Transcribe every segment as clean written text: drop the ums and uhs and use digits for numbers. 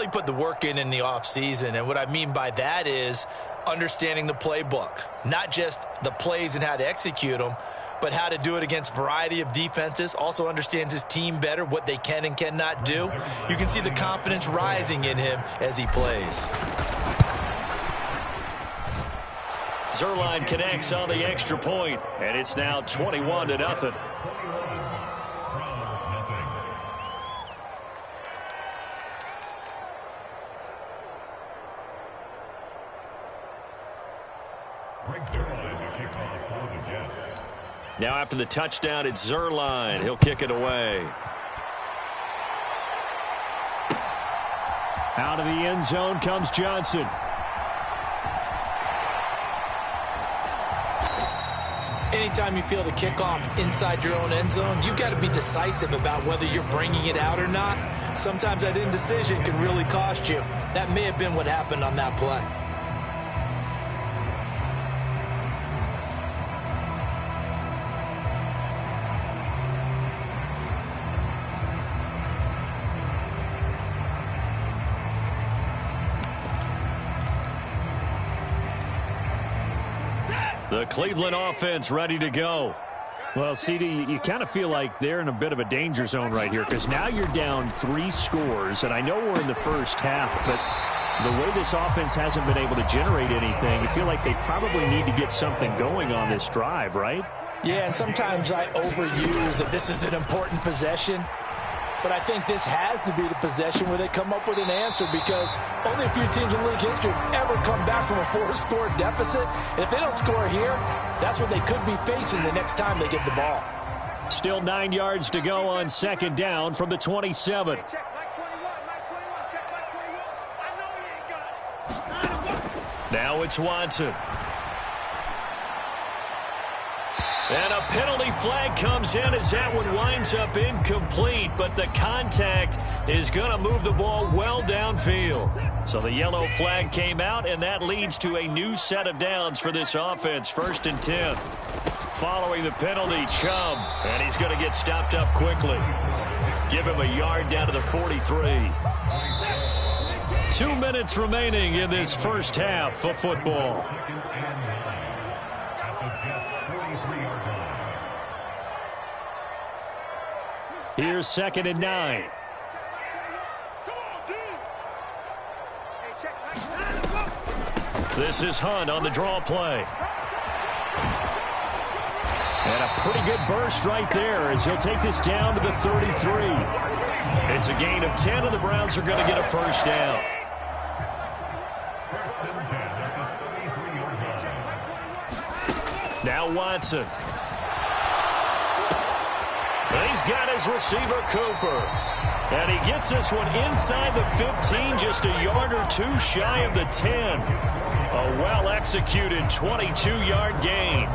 really put the work in the offseason. And what I mean by that is understanding the playbook, not just the plays and how to execute them, but how to do it against a variety of defenses. Also understands his team better, what they can and cannot do. You can see the confidence rising in him as he plays. Zuerlein connects on the extra point, and it's now 21-0. Now after the touchdown, it's Zuerlein. He'll kick it away. Out of the end zone comes Johnson. Anytime you feel the kickoff inside your own end zone, you've got to be decisive about whether you're bringing it out or not. Sometimes that indecision can really cost you. That may have been what happened on that play. The Cleveland offense ready to go. Well, CD, you kind of feel like they're in a bit of a danger zone right here because now you're down 3 scores, and I know we're in the first half, but the way this offense hasn't been able to generate anything, you feel like they probably need to get something going on this drive, right? Yeah, and sometimes I overuse if this is an important possession. But I think this has to be the possession where they come up with an answer because only a few teams in league history have ever come back from a 4-score deficit. And if they don't score here, that's what they could be facing the next time they get the ball. Still 9 yards to go on second down from the 27. Now it's Watson. And a penalty flag comes in as that one winds up incomplete, but the contact is going to move the ball well downfield. So the yellow flag came out, and that leads to a new set of downs for this offense. 1st and 10. Following the penalty, Chubb, and he's going to get stopped up quickly. Give him a yard down to the 43. 2 minutes remaining in this first half of football. Here's 2nd and 9. This is Hunt on the draw play. And a pretty good burst right there as he'll take this down to the 33. It's a gain of 10, and the Browns are going to get a first down. Now Watson. He's got his receiver, Cooper. And he gets this one inside the 15, just a yard or two shy of the 10. A well-executed 22-yard gain.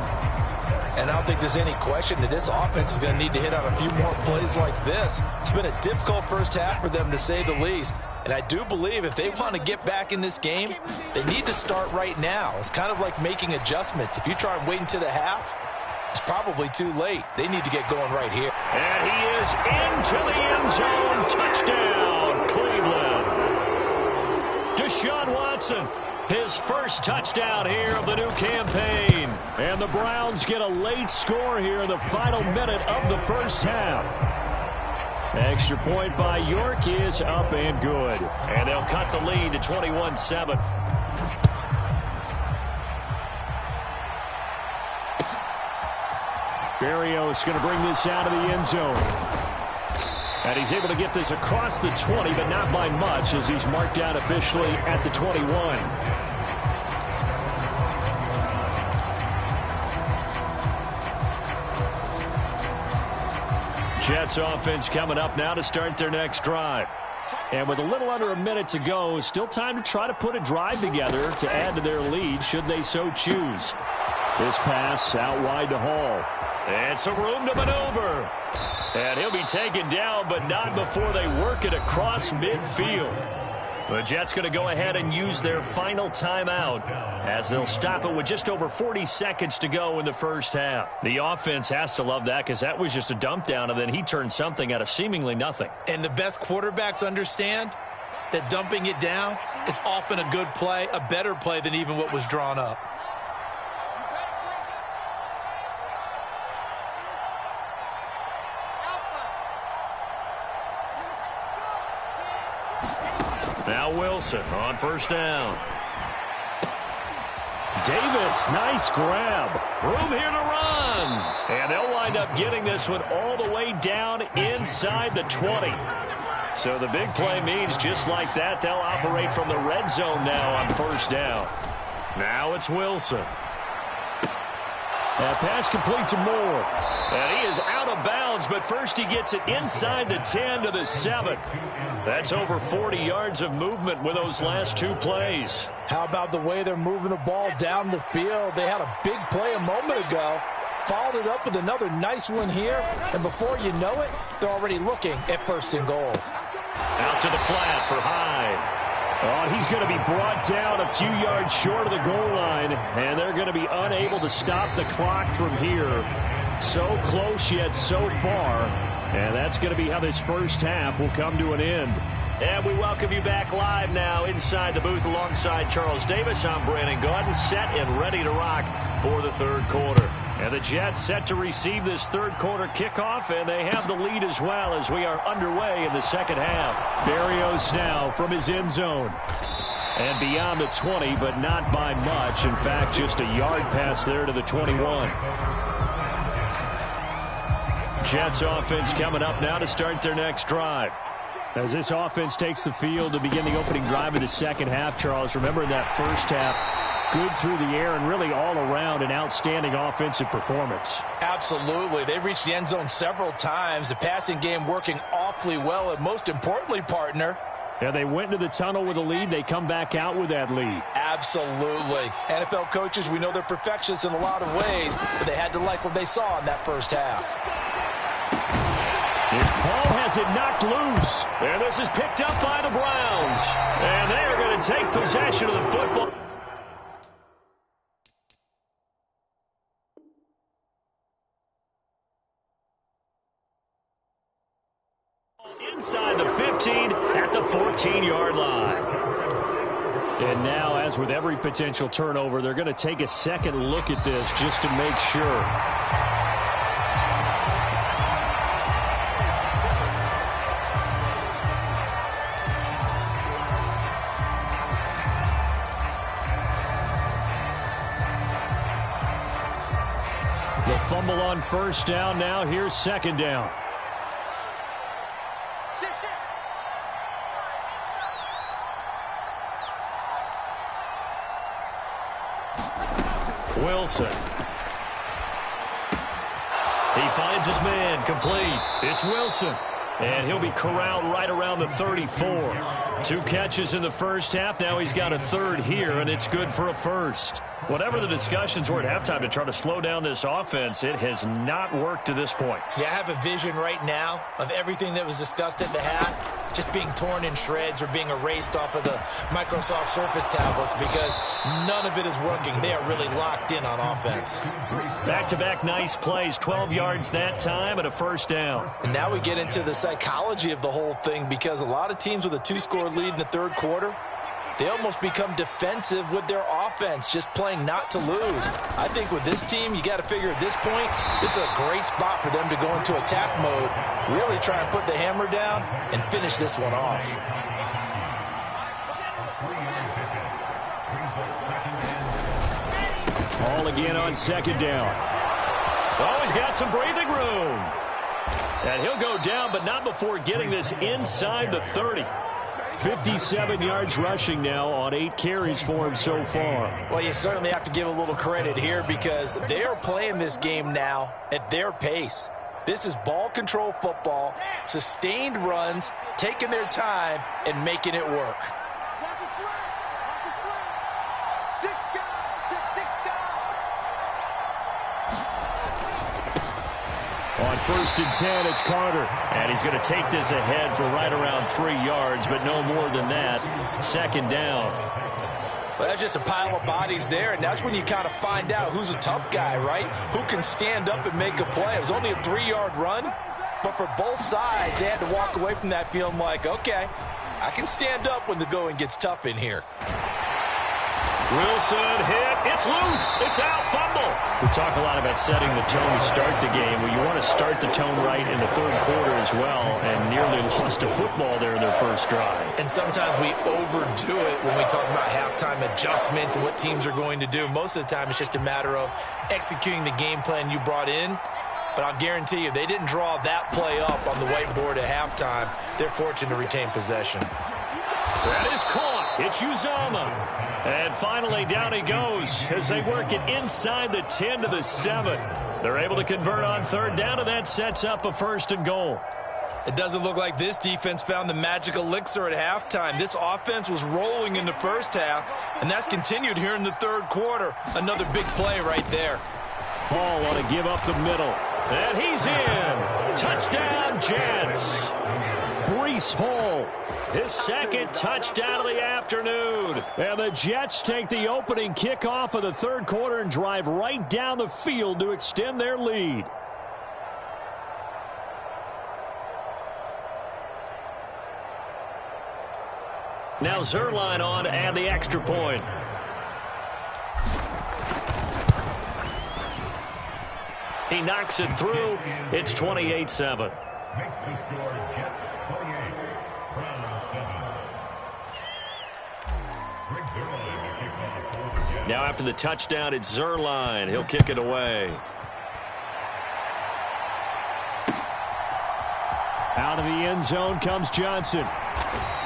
And I don't think there's any question that this offense is going to need to hit on a few more plays like this. It's been a difficult first half for them, to say the least. And I do believe if they want to get back in this game, they need to start right now. It's kind of like making adjustments. If you try and wait until the half, it's probably too late. They need to get going right here. And he is into the end zone. Touchdown, Cleveland. Deshaun Watson, his first touchdown here of the new campaign. And the Browns get a late score here in the final minute of the first half. Extra point by York is up and good. And they'll cut the lead to 21-7. Berrios going to bring this out of the end zone. And he's able to get this across the 20, but not by much as he's marked down officially at the 21. Jets offense coming up now to start their next drive. And with a little under a minute to go, still time to try to put a drive together to add to their lead should they so choose. This pass out wide to Hall. It's a room to maneuver. And he'll be taken down, but not before they work it across midfield. The Jets going to go ahead and use their final timeout as they'll stop it with just over 40 seconds to go in the first half. The offense has to love that because that was just a dump down, and then he turned something out of seemingly nothing. And the best quarterbacks understand that dumping it down is often a good play, a better play than even what was drawn up. Now Wilson on first down. Davis, nice grab. Room here to run. And they'll wind up getting this one all the way down inside the 20. So the big play means just like that, they'll operate from the red zone now on first down. Now it's Wilson. That pass complete to Moore. And he is out of bounds, but first he gets it inside the 10 to the 7. That's over 40 yards of movement with those last two plays. How about the way they're moving the ball down the field? They had a big play a moment ago, followed it up with another nice one here, and before you know it, they're already looking at first and goal. Out to the flat for Hyde. Oh, he's going to be brought down a few yards short of the goal line, and they're going to be unable to stop the clock from here. So close yet so far, and that's going to be how this first half will come to an end. And we welcome you back live now inside the booth alongside Charles Davis. I'm Brandon Gaudin, set and ready to rock for the third quarter. And the Jets set to receive this third quarter kickoff, and they have the lead as well as we are underway in the second half. Berrios now from his end zone. And beyond the 20, but not by much. In fact, just a yard pass there to the 21. Jets offense coming up now to start their next drive. As this offense takes the field to begin the opening drive of the second half, Charles, remember that first half, good through the air and really all around an outstanding offensive performance. Absolutely. They reached the end zone several times. The passing game working awfully well, and most importantly, partner, yeah, they went into the tunnel with a lead. They come back out with that lead. Absolutely. NFL coaches, we know they're perfectionists in a lot of ways, but they had to like what they saw in that first half. Paul has it knocked loose. And this is picked up by the Browns. And they are going to take possession of the football. Inside the 15 at the 14-yard line. And now, as with every potential turnover, they're going to take a second look at this just to make sure. The fumble on first down. Now here's second down. Wilson. He finds his man, complete. It's Wilson. And he'll be corralled right around the 34. 2 catches in the first half. Now he's got a third here, and it's good for a first. Whatever the discussions were at halftime to try to slow down this offense, it has not worked to this point. Yeah, I have a vision right now of everything that was discussed at the half just being torn in shreds or being erased off of the Microsoft Surface tablets because none of it is working. They are really locked in on offense. Back-to-back nice plays, 12 yards that time and a first down. And now we get into the psychology of the whole thing because a lot of teams with a 2-score lead in the third quarter, they almost become defensive with their offense, just playing not to lose. I think with this team, you got to figure at this point, this is a great spot for them to go into attack mode, really try and put the hammer down and finish this one off. Ball again on second down. Oh, he's got some breathing room. And he'll go down, but not before getting this inside the 30. 57 yards rushing now on 8 carries for him so far. Well, you certainly have to give a little credit here because they are playing this game now at their pace. This is ball control football, sustained runs, taking their time, and making it work. On first and 10, it's Carter. And he's going to take this ahead for right around 3 yards, but no more than that. Second down. Well, that's just a pile of bodies there, and that's when you kind of find out who's a tough guy, right? Who can stand up and make a play. It was only a 3-yard run, but for both sides, they had to walk away from that feeling like, okay, I can stand up when the going gets tough in here. Wilson hit. It's loose. It's out. Fumble. We talk a lot about setting the tone to start the game. Well, you want to start the tone right in the third quarter as well, and nearly lost a football there in their first drive. And sometimes we overdo it when we talk about halftime adjustments and what teams are going to do. Most of the time, it's just a matter of executing the game plan you brought in. But I'll guarantee you, they didn't draw that play up on the whiteboard at halftime. They're fortunate to retain possession. That is caught. It's Uzomah. And finally, down he goes as they work it inside the 10 to the 7. They're able to convert on third down, and that sets up a 1st and goal. It doesn't look like this defense found the magic elixir at halftime. This offense was rolling in the first half, and that's continued here in the third quarter. Another big play right there. Hall want to give up the middle. And he's in. Touchdown, Jets. Breece Hall, his 2nd touchdown of the afternoon. And the Jets take the opening kickoff of the third quarter and drive right down the field to extend their lead. Now Zerline on to add the extra point. He knocks it through. It's 28-7. Makes the score Jets 28, Browns 7. Now after the touchdown, it's Zerline. He'll kick it away. Out of the end zone comes Johnson.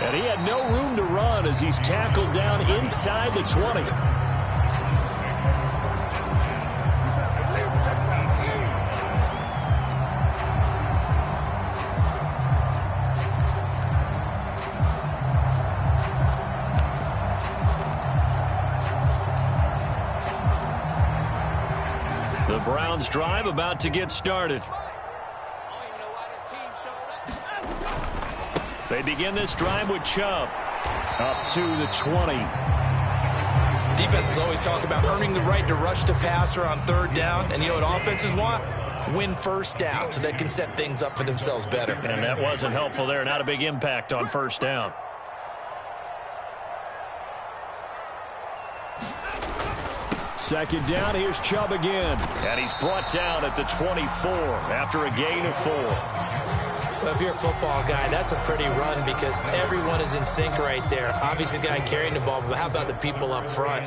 And he had no room to run as he's tackled down inside the 20. The Browns drive about to get started. They begin this drive with Chubb. Up to the 20. Defenses always talk about earning the right to rush the passer on third down. And you know what offenses want? Win first down so they can set things up for themselves better. And that wasn't helpful there. Not a big impact on first down. Second down, here's Chubb again. And he's brought down at the 24 after a gain of 4. Well, if you're a football guy, that's a pretty run because everyone is in sync right there. Obviously, the guy carrying the ball, but how about the people up front?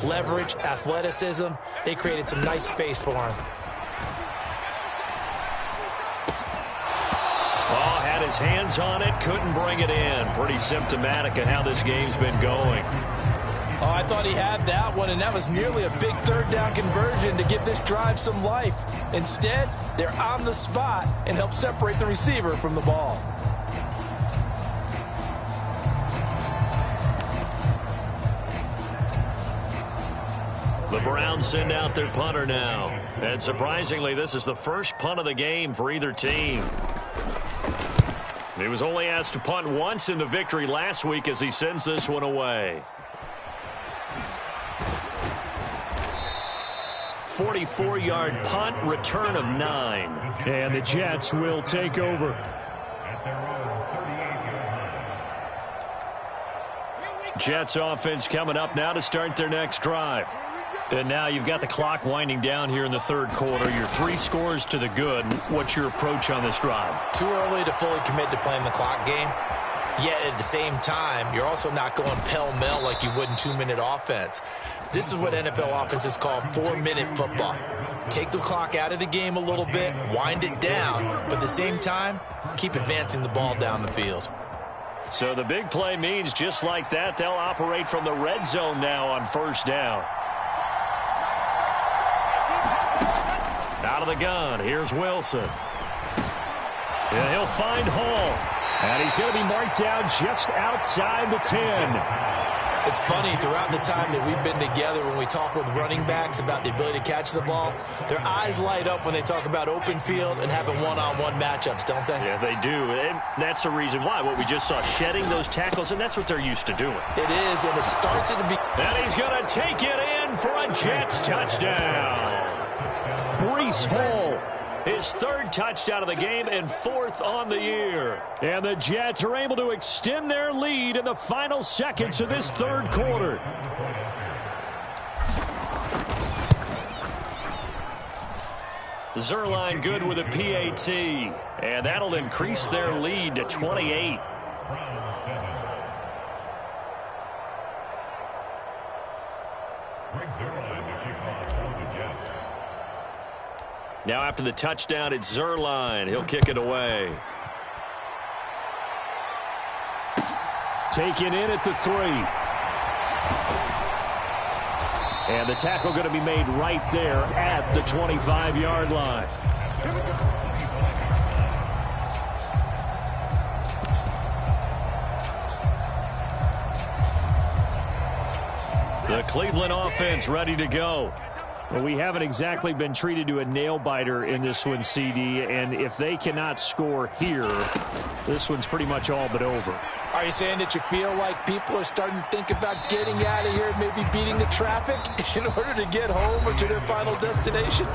Leverage, athleticism, they created some nice space for him. Oh, had his hands on it, couldn't bring it in. Pretty symptomatic of how this game's been going. Oh, I thought he had that one, and that was nearly a big third down conversion to give this drive some life. Instead, they're on the spot and help separate the receiver from the ball. The Browns send out their punter now. And surprisingly, this is the first punt of the game for either team. He was only asked to punt once in the victory last week as he sends this one away. 44-yard punt, return of 9. And the Jets will take over. Jets offense coming up now to start their next drive. And now you've got the clock winding down here in the third quarter. You're 3 scores to the good. What's your approach on this drive? Too early to fully commit to playing the clock game. Yet at the same time, you're also not going pell-mell like you would in 2-minute offense. This is what NFL offenses call 4-minute football. Take the clock out of the game a little bit, wind it down, but at the same time, keep advancing the ball down the field. So the big play means just like that, they'll operate from the red zone now on first down. Out of the gun, here's Wilson. And he'll find Hall. And he's going to be marked down just outside the 10. It's funny, throughout the time that we've been together, when we talk with running backs about the ability to catch the ball, their eyes light up when they talk about open field and having one-on-one matchups, don't they? Yeah, they do. And that's the reason why. What we just saw, shedding those tackles, and that's what they're used to doing. It is, and it starts at the beginning. And he's going to take it in for a Jets touchdown. Breece Hall His third touchdown of the game and fourth on the year. And the Jets are able to extend their lead in the final seconds of this third quarter. Zuerlein good with a PAT. And that'll increase their lead to 28. Now after the touchdown, it's Zuerlein. He'll kick it away. Taken in at the 3. And the tackle going to be made right there at the 25-yard line. The Cleveland offense ready to go. Well, we haven't exactly been treated to a nail-biter in this one, CD, and if they cannot score here, this one's pretty much all but over. Are you saying that you feel like people are starting to think about getting out of here, maybe beating the traffic in order to get home or to their final destination?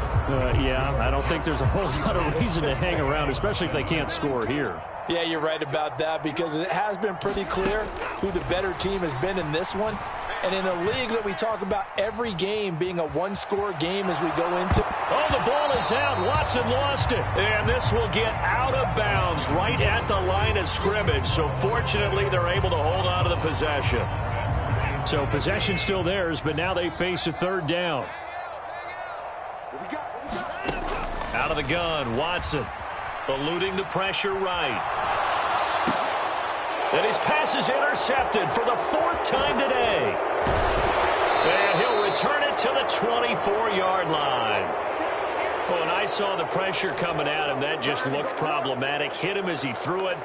Yeah, I don't think there's a whole lot of reason to hang around, especially if they can't score here. Yeah, you're right about that, because it has been pretty clear who the better team has been in this one. And in a league that we talk about every game being a one-score game as we go into. Oh, the ball is out. Watson lost it. And this will get out of bounds right at the line of scrimmage. So fortunately, they're able to hold on to the possession. So possession still theirs, but now they face a third down. Out of the gun, Watson. Eluding the pressure right. And his pass is intercepted for the fourth time today. And he'll return it to the 24-yard line. Well, and I saw the pressure coming at him. That just looked problematic. Hit him as he threw it,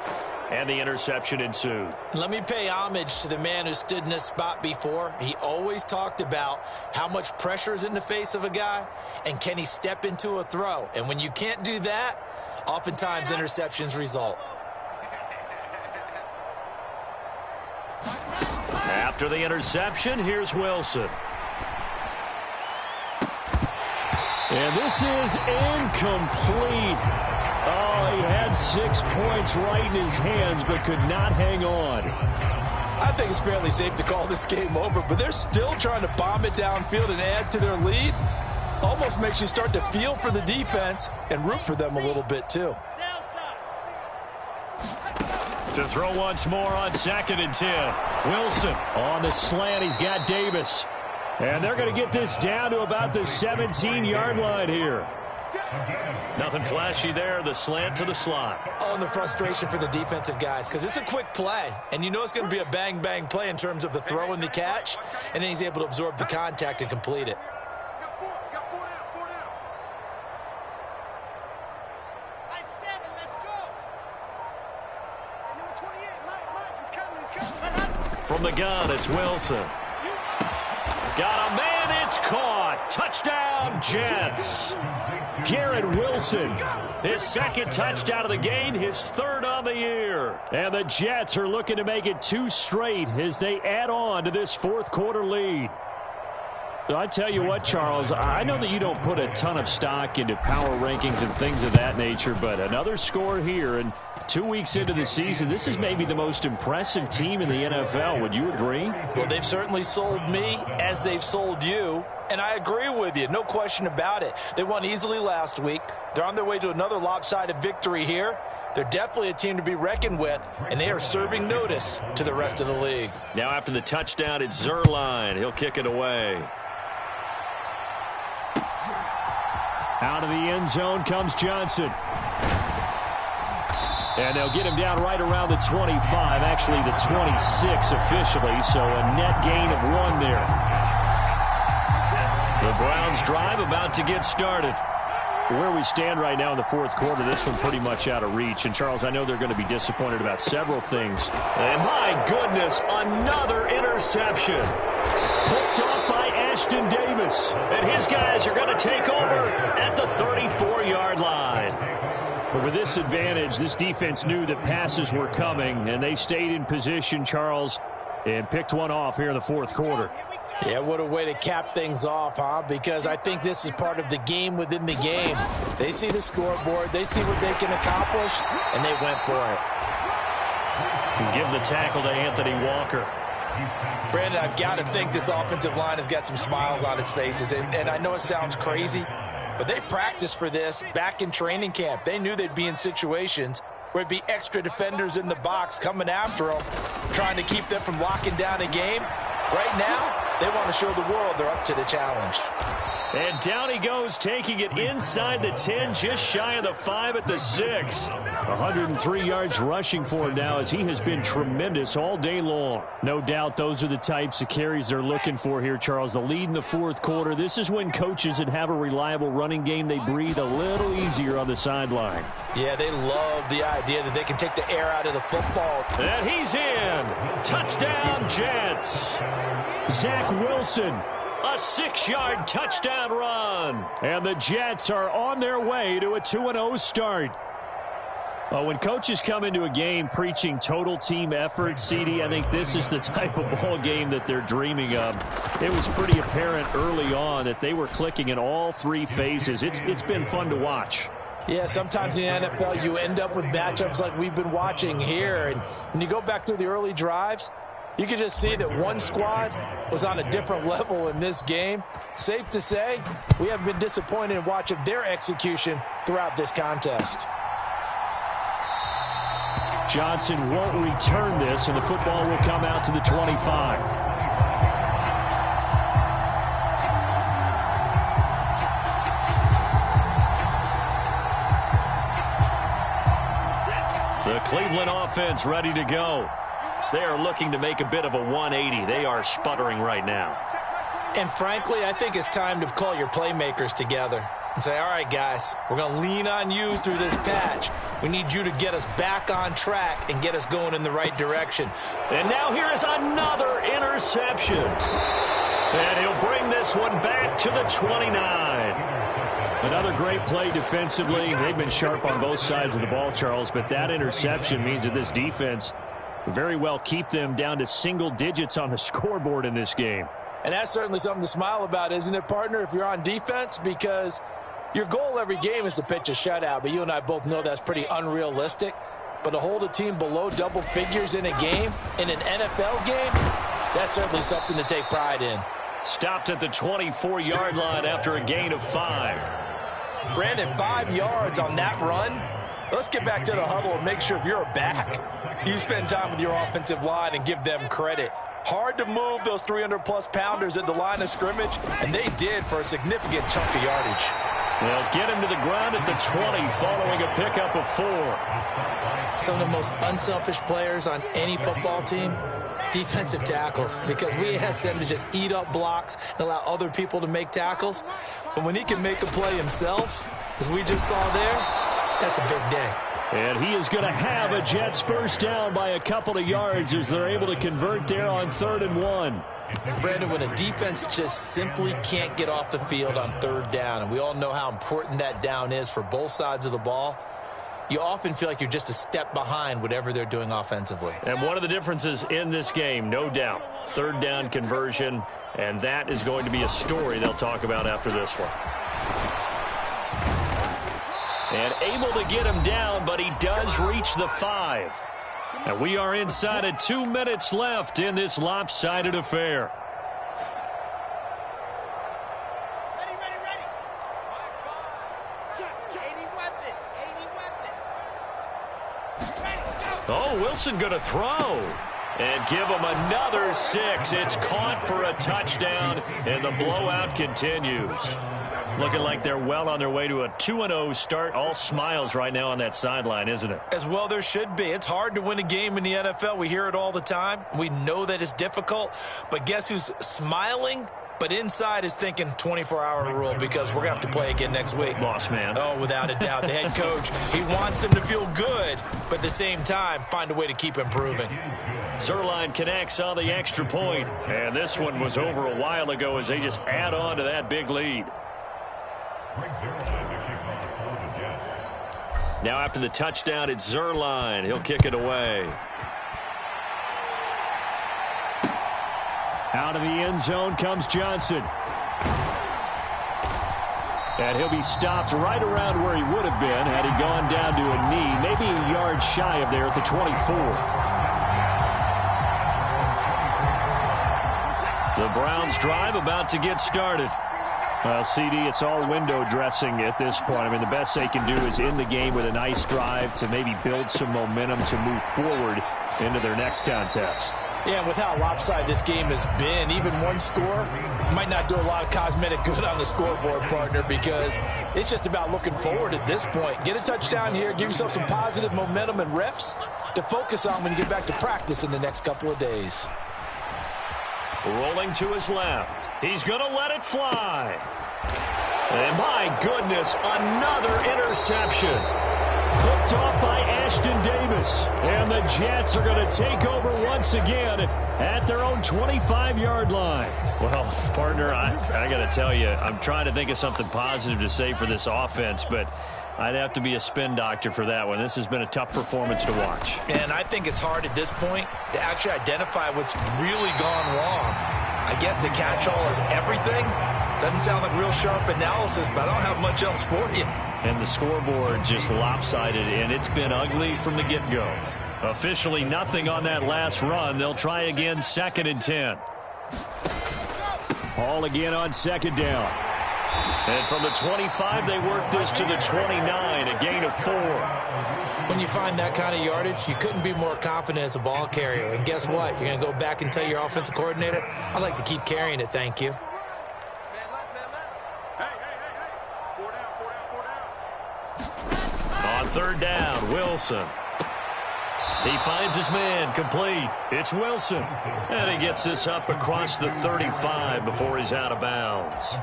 and the interception ensued. Let me pay homage to the man who stood in this spot before. He always talked about how much pressure is in the face of a guy, and can he step into a throw. And when you can't do that, oftentimes interceptions result. After the interception, here's Wilson. And this is incomplete. Oh, he had 6 points right in his hands, but could not hang on. I think it's fairly safe to call this game over, but they're still trying to bomb it downfield and add to their lead. Almost makes you start to feel for the defense and root for them a little bit, too. To throw once more on 2nd and 10. Wilson on the slant. He's got Davis. And they're going to get this down to about the 17-yard line here. Nothing flashy there. The slant to the slot. Oh, and the frustration for the defensive guys, because it's a quick play. And you know it's going to be a bang-bang play in terms of the throw and the catch. And then he's able to absorb the contact and complete it. From the gun, it's Wilson. Got a man, it's caught. Touchdown, Jets. Garrett Wilson. His second touchdown of the game, his third on the year. And the Jets are looking to make it 2 straight as they add on to this fourth quarter lead. I tell you what, Charles, I know that you don't put a ton of stock into power rankings and things of that nature, but another score here, and 2 weeks into the season, this is maybe the most impressive team in the NFL. Would you agree? Well, they've certainly sold me as they've sold you, and I agree with you. No question about it. They won easily last week. They're on their way to another lopsided victory here. They're definitely a team to be reckoned with, and they are serving notice to the rest of the league. Now after the touchdown, it's Zuerlein. He'll kick it away. Out of the end zone comes Johnson. And they'll get him down right around the 25, actually the 26 officially, so a net gain of 1 there. The Browns drive about to get started. Where we stand right now in the fourth quarter, this one pretty much out of reach. And, Charles, I know they're going to be disappointed about several things. And, my goodness, another interception. Picked up by Ashton Davis. And his guys are going to take over at the 34-yard line. But with this advantage, this defense knew that passes were coming, and they stayed in position, Charles. and picked one off here in the fourth quarter. Yeah, what a way to cap things off, huh? Because I think this is part of the game within the game. They see the scoreboard, they see what they can accomplish, and they went for it. Give the tackle to Anthony Walker. Brandon, I've got to think this offensive line has got some smiles on its faces. And I know it sounds crazy, but they practiced for this back in training camp. They knew they'd be in situations where it'd be extra defenders in the box coming after them, trying to keep them from locking down a game. Right now, they want to show the world they're up to the challenge. And down he goes, taking it inside the 10, just shy of the 5 at the 6. 103 yards rushing for him now as he has been tremendous all day long. No doubt those are the types of carries they're looking for here, Charles. The lead in the fourth quarter. This is when coaches that have a reliable running game, they breathe a little easier on the sideline. Yeah, they love the idea that they can take the air out of the football. And he's in. Touchdown, Jets. Zach Wilson. A 6-yard touchdown run. And the Jets are on their way to a 2-0 start. When coaches come into a game preaching total team effort, CD, I think this is the type of ball game that they're dreaming of. It was pretty apparent early on that they were clicking in all three phases. It's been fun to watch. Yeah, sometimes in the NFL you end up with matchups like we've been watching here. And when you go back through the early drives, you can just see that one squad was on a different level in this game. Safe to say, we have been disappointed in watching their execution throughout this contest. Johnson won't return this, and the football will come out to the 25. The Cleveland offense ready to go. They are looking to make a bit of a 180. They are sputtering right now. And frankly, I think it's time to call your playmakers together and say, all right, guys, we're going to lean on you through this patch. We need you to get us back on track and get us going in the right direction. And now here is another interception. And he'll bring this one back to the 29. Another great play defensively. They've been sharp on both sides of the ball, Charles, but that interception means that this defense very well keep them down to single digits on the scoreboard in this game. And that's certainly something to smile about, isn't it, partner, if you're on defense? Because your goal every game is to pitch a shutout, but you and I both know that's pretty unrealistic. But to hold a team below double figures in a game, in an NFL game, that's certainly something to take pride in. Stopped at the 24-yard line after a gain of 5. Brandon, 5 yards on that run. Let's get back to the huddle and make sure if you're a back, you spend time with your offensive line and give them credit. Hard to move those 300-plus pounders at the line of scrimmage, and they did for a significant chunk of yardage. They'll get him to the ground at the 20 following a pickup of 4. Some of the most unselfish players on any football team, defensive tackles, because we ask them to just eat up blocks and allow other people to make tackles. But when he can make a play himself, as we just saw there, that's a big day. And he is going to have a Jets first down by a couple of yards as they're able to convert there on 3rd and 1. Brandon, when a defense just simply can't get off the field on 3rd down, and we all know how important that down is for both sides of the ball, you often feel like you're just a step behind whatever they're doing offensively. And one of the differences in this game, no doubt, 3rd down conversion, and that is going to be a story they'll talk about after this one. And able to get him down, but he does reach the 5. And we are inside of 2 minutes left in this lopsided affair. Ready. Oh, Wilson going to throw. And give him another 6. It's caught for a touchdown, and the blowout continues. Looking like they're well on their way to a 2-0 start. All smiles right now on that sideline, isn't it? As well there should be. It's hard to win a game in the NFL. We hear it all the time. We know that it's difficult. But guess who's smiling? But inside is thinking 24-hour rule because we're going to have to play again next week. Boss man. Oh, without a doubt. The head coach, he wants them to feel good, but at the same time, find a way to keep improving. Zerline connects on the extra point. And this one was over a while ago as they just add on to that big lead. Now after the touchdown, it's Zerline. He'll kick it away. Out of the end zone comes Johnson. And he'll be stopped right around where he would have been had he gone down to a knee, maybe a yard shy of there at the 24. The Browns drive about to get started. Well, CD, it's all window dressing at this point. I mean, the best they can do is end the game with a nice drive to maybe build some momentum to move forward into their next contest. Yeah, and with how lopsided this game has been, even one score might not do a lot of cosmetic good on the scoreboard, partner, because it's just about looking forward at this point. Get a touchdown here, give yourself some positive momentum and reps to focus on when you get back to practice in the next couple of days. Rolling to his left. He's going to let it fly. And my goodness, another interception. Picked off by Ashton Davis. And the Jets are going to take over once again at their own 25-yard line. Well, partner, I got to tell you, I'm trying to think of something positive to say for this offense, but I'd have to be a spin doctor for that one. This has been a tough performance to watch. And I think it's hard at this point to actually identify what's really gone wrong. I guess the catch-all is everything. Doesn't sound like real sharp analysis, but I don't have much else for you. And the scoreboard just lopsided, and it's been ugly from the get-go. Officially nothing on that last run. They'll try again, 2nd and 10. Hall again on 2nd down. And from the 25, they work this to the 29, a gain of 4. When you find that kind of yardage, you couldn't be more confident as a ball carrier. And guess what? You're going to go back and tell your offensive coordinator, I'd like to keep carrying it, thank you. On 3rd down, Wilson. He finds his man, complete. It's Wilson. And he gets this up across the 35 before he's out of bounds.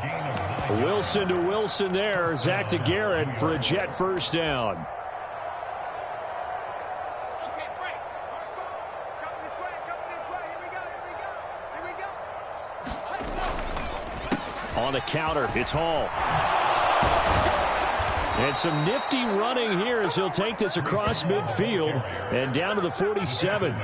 Wilson to Wilson there. Zach to Garrett for a Jet 1st down. Okay, break. Coming this way. Here we go. On the counter, it's Hall. And some nifty running here as he'll take this across midfield and down to the 47.